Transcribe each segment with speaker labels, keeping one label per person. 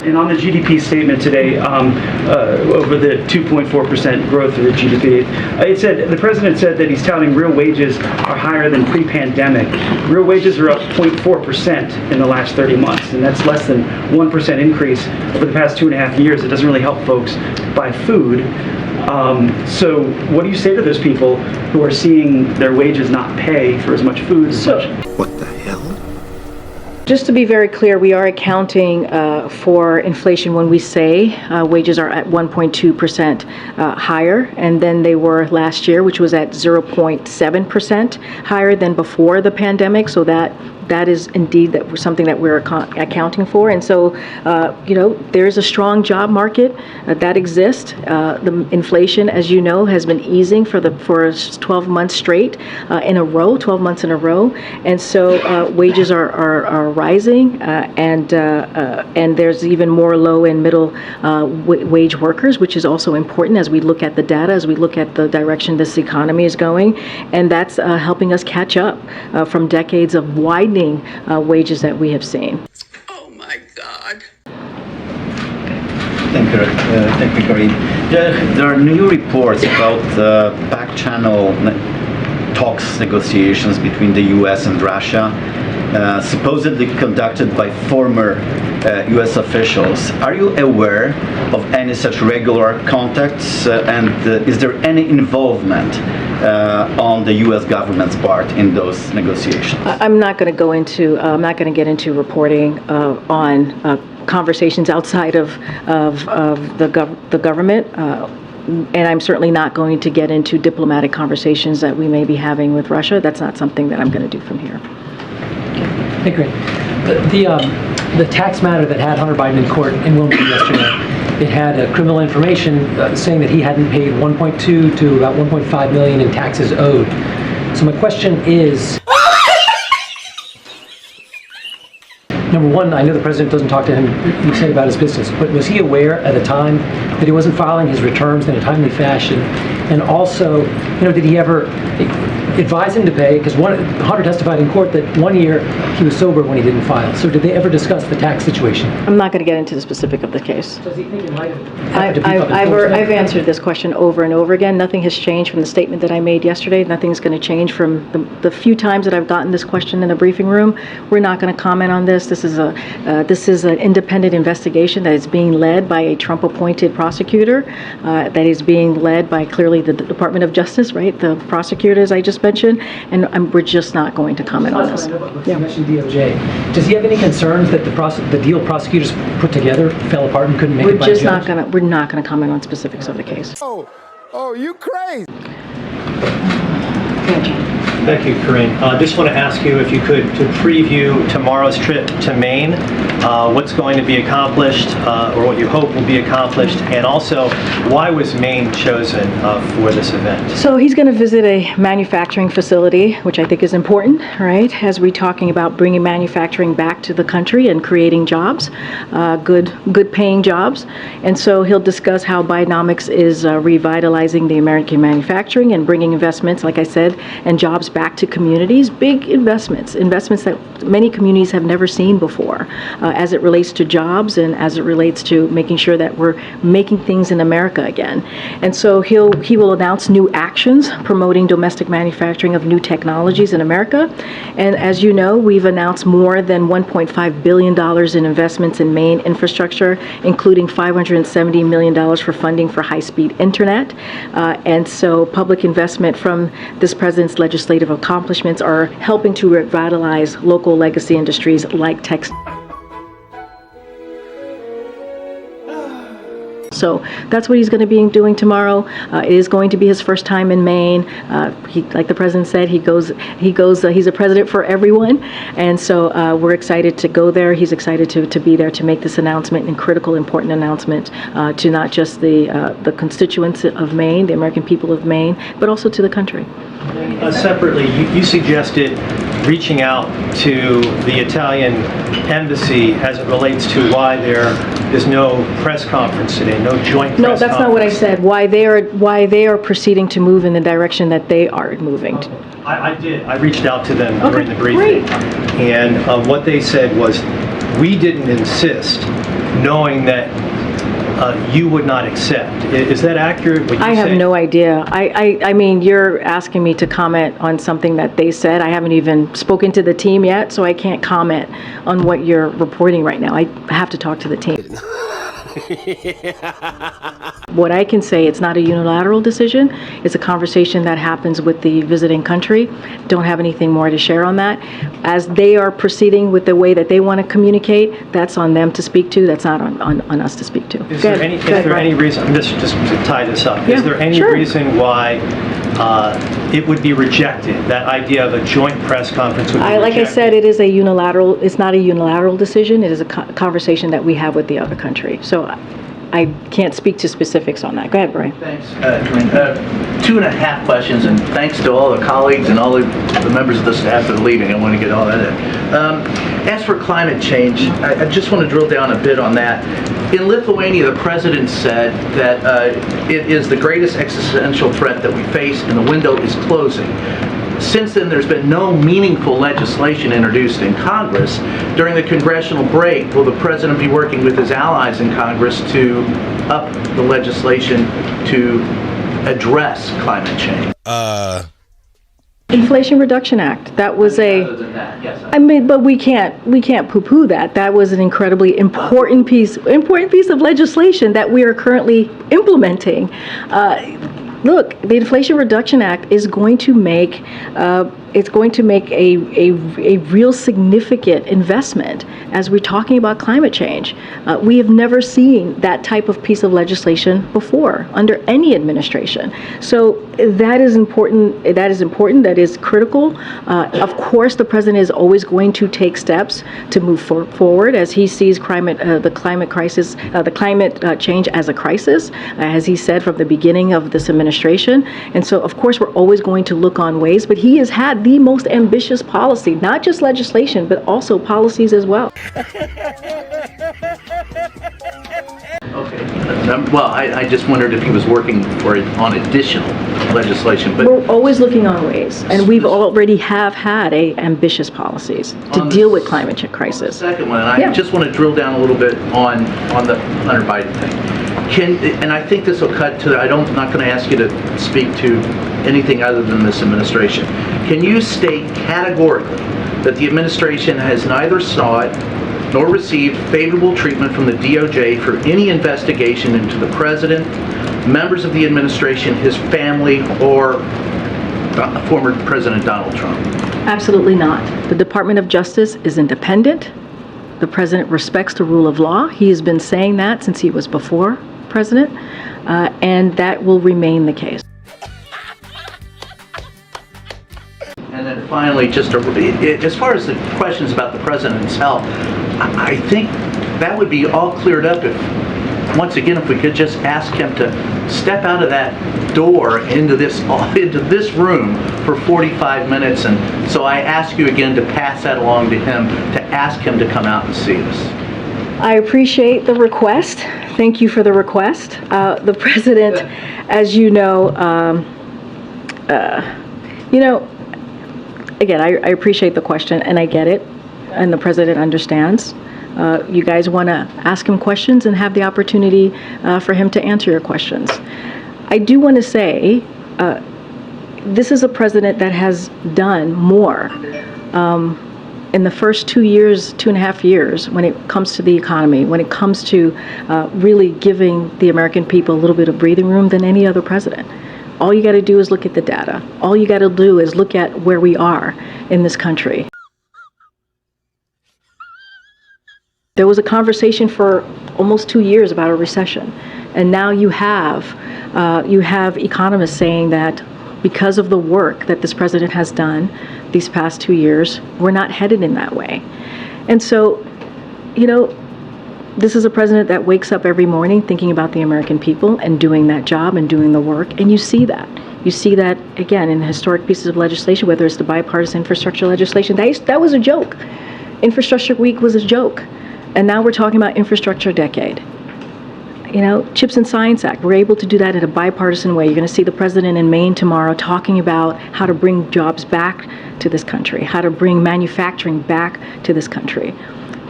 Speaker 1: And on the GDP statement today, over the 2.4% growth of the GDP, the president said that he's touting real wages are higher than pre-pandemic. Real wages are up 0.4% in the last 30 months, and that's less than 1% increase over the past 2.5 years. It doesn't really help folks buy food. So what do you say to those people who are seeing their wages not pay for as much food as much?
Speaker 2: What the hell?
Speaker 3: Just to be very clear, we are accounting for inflation when we say wages are at 1.2% higher, and then they were last year, which was at 0.7% higher than before the pandemic. So that is indeed something that we're accounting for. And so, there is a strong job market that exists. The inflation, as you know, has been easing for 12 months straight in a row, 12 months in a row. And so wages are rising, and there's even more low and middle wage workers, which is also important as we look at the data, as we look at the direction this economy is going. And that's helping us catch up from decades of widening wages that we have seen.
Speaker 4: Oh my God.
Speaker 2: Thank you, Corinne. There are new reports about back-channel talks, negotiations between the U.S. and Russia, supposedly conducted by former U.S. officials. Are you aware of any such regular contacts, and is there any involvement on the U.S. government's part in those negotiations?
Speaker 3: I'm not going to go into. I'm not going to get into reporting on conversations outside of the government. And I'm certainly not going to get into diplomatic conversations that we may be having with Russia. That's not something that I'm going to do from here.
Speaker 5: Hey, great. The tax matter that had Hunter Biden in court in Wilmington yesterday, it had criminal information saying that he hadn't paid 1.2 to about 1.5 million in taxes owed. So my question is, number one, I know the president doesn't talk to him, you said, about his business, but was he aware at the time that he wasn't filing his returns in a timely fashion? And also, did he ever advise him to pay? Because Hunter testified in court that 1 year he was sober when he didn't file. So did they ever discuss the tax situation?
Speaker 3: I'm not going to get into the specific of the case.
Speaker 5: Does he think it might have to beef up his
Speaker 3: I've answered this question over and over again. Nothing has changed from the statement that I made yesterday. Nothing's going to change from the few times that I've gotten this question in the briefing room. We're not going to comment on this. This is an independent investigation that is being led by a Trump-appointed prosecutor, that is being led by clearly the Department of Justice, right? The prosecutors I just mentioned, and we're just not going to comment on this.
Speaker 5: You mentioned DOJ. Does he have any concerns that the deal prosecutors put together fell apart and couldn't make it by a judge?
Speaker 3: We're not going to comment on specifics of the case.
Speaker 6: Oh, you crazy.
Speaker 3: Go ahead, John.
Speaker 7: Thank you, Corinne. Just want to ask you if you could to preview tomorrow's trip to Maine, what's going to be accomplished, or what you hope will be accomplished, and also why was Maine chosen for this event?
Speaker 3: So he's going to visit a manufacturing facility, which I think is important, right? As we're talking about bringing manufacturing back to the country and creating jobs, good paying jobs. And so he'll discuss how Bidenomics is revitalizing the American manufacturing and bringing investments, like I said, and jobs back to communities. Big investments that many communities have never seen before, as it relates to jobs and as it relates to making sure that we're making things in America again. And so he will announce new actions promoting domestic manufacturing of new technologies in America. And as you know, we've announced more than $1.5 billion in investments in Maine infrastructure, including $570 million for funding for high-speed internet. And so public investment from this president's legislative accomplishments are helping to revitalize local legacy industries like textile. So that's what he's going to be doing tomorrow. It is going to be his first time in Maine. Like the president said, he's a president for everyone. And so we're excited to go there. He's excited to be there to make this announcement, and critical, important announcement to not just the constituents of Maine, the American people of Maine, but also to the country.
Speaker 7: Separately, you suggested reaching out to the Italian embassy as it relates to why there is no press conference today, no joint press conference.
Speaker 3: No, that's not what I said. Why they are proceeding to move in the direction that they are moving.
Speaker 7: I did. I reached out to them during the briefing.
Speaker 3: Great.
Speaker 7: And what they said was we didn't insist, knowing that you would not accept. Is that accurate? Would you
Speaker 3: I have
Speaker 7: say?
Speaker 3: no idea. I mean, you're asking me to comment on something that they said. I haven't even spoken to the team yet, so I can't comment on what you're reporting right now. I have to talk to the team. What I can say, it's not a unilateral decision. It's a conversation that happens with the visiting country. Don't have anything more to share on that. As they are proceeding with the way that they want to communicate, that's on them to speak to. That's not on us to speak to.
Speaker 7: Is there any reason, just to tie this up,
Speaker 3: Yeah,
Speaker 7: is there any
Speaker 3: sure.
Speaker 7: reason why it would be rejected? That idea of a joint press conference would be rejected?
Speaker 3: Like I said, it is a unilateral, it's not a unilateral decision. It is a conversation that we have with the other country. So I can't speak to specifics on that. Go ahead, Brian.
Speaker 8: Thanks, Corinne. 2.5 questions, and thanks to all the colleagues and all the members of the staff that are leaving. I want to get all that in. As for climate change, I just want to drill down a bit on that. In Lithuania, the president said that it is the greatest existential threat that we face, and the window is closing. Since then, there's been no meaningful legislation introduced in Congress. During the congressional break, will the president be working with his allies in Congress to up the legislation to address climate change?
Speaker 3: Inflation Reduction Act. That was
Speaker 8: Other than that, yes.
Speaker 3: I mean, but we can't poo-poo that. That was an incredibly important piece of legislation that we are currently implementing. Look, the Inflation Reduction Act is going to make a real significant investment as we're talking about climate change. We have never seen that type of piece of legislation before under any administration. So that is important. That is critical. Of course, the president is always going to take steps to move forward as he sees the climate crisis, the climate change as a crisis, as he said from the beginning of this administration. And so, of course, we're always going to look on ways, but he has had the most ambitious policy, not just legislation, but also policies as well.
Speaker 8: Okay. Well, I just wondered if he was working on additional legislation, but
Speaker 3: We're always looking on ways, and we've already have had ambitious policies to
Speaker 8: On the
Speaker 3: deal with climate change crisis.
Speaker 8: second one, and I
Speaker 3: Yeah.
Speaker 8: just want to drill down a little bit on the Hunter Biden thing. And I think this will cut to, I'm not going to ask you to speak to anything other than this administration. Can you state categorically that the administration has neither sought nor received favorable treatment from the DOJ for any investigation into the president, members of the administration, his family, or former President Donald Trump?
Speaker 3: Absolutely not. The Department of Justice is independent. The president respects the rule of law. He has been saying that since he was before president, and that will remain the case.
Speaker 8: And then finally, just as far as the questions about the president's health, I think that would be all cleared up if, once again, if we could just ask him to step out of that door into this room for 45 minutes. And so I ask you again to pass that along to him, to ask him to come out and see us.
Speaker 3: I appreciate the request. Thank you for the request. The president, as you know, again, I appreciate the question, and I get it, and the president understands. You guys want to ask him questions and have the opportunity for him to answer your questions. I do want to say, this is a president that has done more in the first 2.5 years, when it comes to the economy, when it comes to really giving the American people a little bit of breathing room than any other president. All you got to do is look at the data. All you got to do is look at where we are in this country. There was a conversation for almost 2 years about a recession, and now you have economists saying that because of the work that this president has done these past 2 years, we're not headed in that way. And so, this is a president that wakes up every morning thinking about the American people and doing that job and doing the work, and you see that. You see that, again, in historic pieces of legislation, whether it's the bipartisan infrastructure legislation. That was a joke. Infrastructure Week was a joke. And now we're talking about infrastructure decade. CHIPS and Science Act, we're able to do that in a bipartisan way. You're going to see the president in Maine tomorrow talking about how to bring jobs back to this country, how to bring manufacturing back to this country.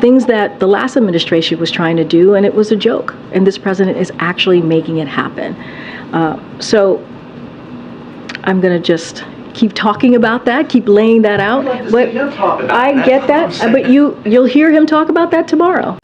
Speaker 3: things that the last administration was trying to do, and it was a joke. And this president is actually making it happen. So I'm going to just keep talking about that, keep laying that out.
Speaker 8: I'd like to see him talk about
Speaker 3: I
Speaker 8: that.
Speaker 3: get
Speaker 8: That's what I'm
Speaker 3: that, but
Speaker 8: saying.
Speaker 3: you'll hear him talk about that tomorrow.